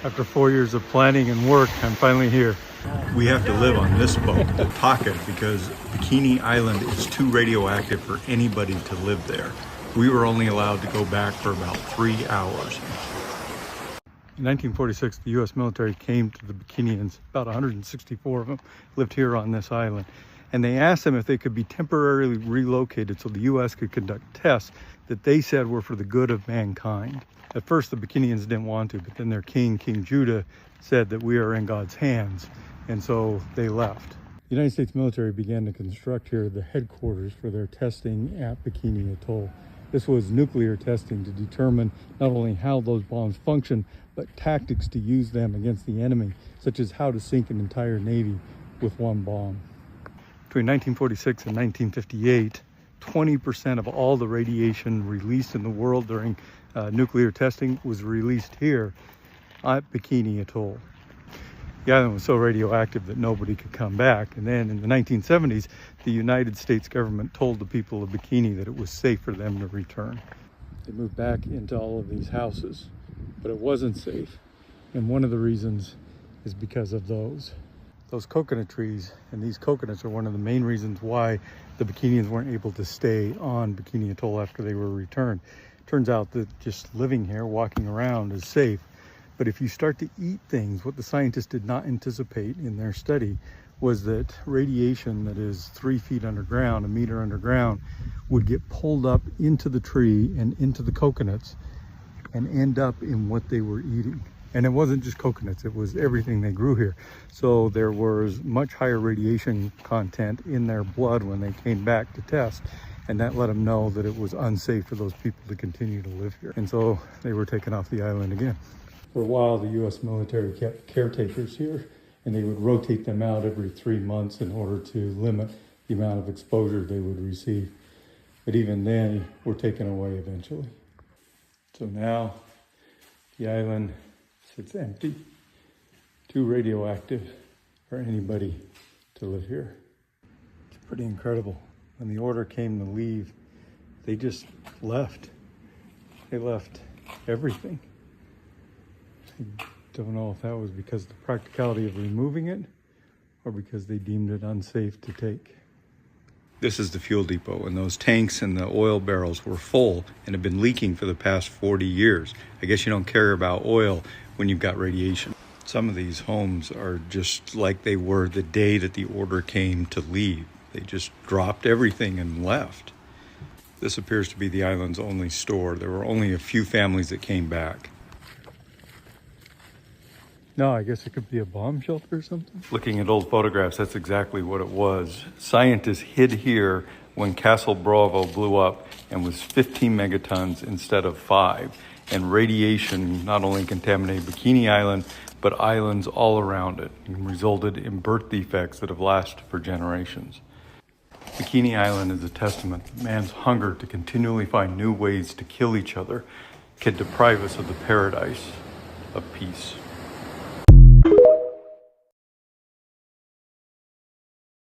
After 4 years of planning and work, I'm finally here. We have to live on this boat, the Taka, because Bikini Island is too radioactive for anybody to live there. We were only allowed to go back for about 3 hours. In 1946, the U.S. military came to the Bikinians. About 164 of them lived here on this island. And they asked them if they could be temporarily relocated so the U.S. could conduct tests that they said were for the good of mankind. At first, the Bikinians didn't want to, but then their king, King Judah, said that we are in God's hands. And so they left. The United States military began to construct here the headquarters for their testing at Bikini Atoll. This was nuclear testing to determine not only how those bombs function, but tactics to use them against the enemy, such as how to sink an entire navy with one bomb. Between 1946 and 1958, 20% of all the radiation released in the world during nuclear testing was released here at Bikini Atoll. The island was so radioactive that nobody could come back. And then in the 1970s, the United States government told the people of Bikini that it was safe for them to return. They moved back into all of these houses, but it wasn't safe. And one of the reasons is because of those coconut trees. And these coconuts are one of the main reasons why the Bikinians weren't able to stay on Bikini Atoll after they were returned. Turns out that just living here, walking around, is safe. But if you start to eat things, what the scientists did not anticipate in their study was that radiation that is 3 feet underground, a meter underground, would get pulled up into the tree and into the coconuts and end up in what they were eating. And it wasn't just coconuts, it was everything they grew here. So there was much higher radiation content in their blood when they came back to test. And that let them know that it was unsafe for those people to continue to live here. And so they were taken off the island again. For a while, the U.S. military kept caretakers here, and they would rotate them out every 3 months in order to limit the amount of exposure they would receive. But even then, were taken away eventually. So now, the island sits empty, too radioactive for anybody to live here. It's pretty incredible. When the order came to leave, they just left. They left everything. I don't know if that was because of the practicality of removing it or because they deemed it unsafe to take. This is the fuel depot, and those tanks and the oil barrels were full and have been leaking for the past 40 years. I guess you don't care about oil when you've got radiation. Some of these homes are just like they were the day that the order came to leave. They just dropped everything and left. This appears to be the island's only store. There were only a few families that came back. No, I guess it could be a bomb shelter or something. Looking at old photographs, that's exactly what it was. Scientists hid here when Castle Bravo blew up and was 15 megatons instead of 5. And radiation not only contaminated Bikini Island, but islands all around it, and resulted in birth defects that have lasted for generations. Bikini Island is a testament that man's hunger to continually find new ways to kill each other can deprive us of the paradise of peace.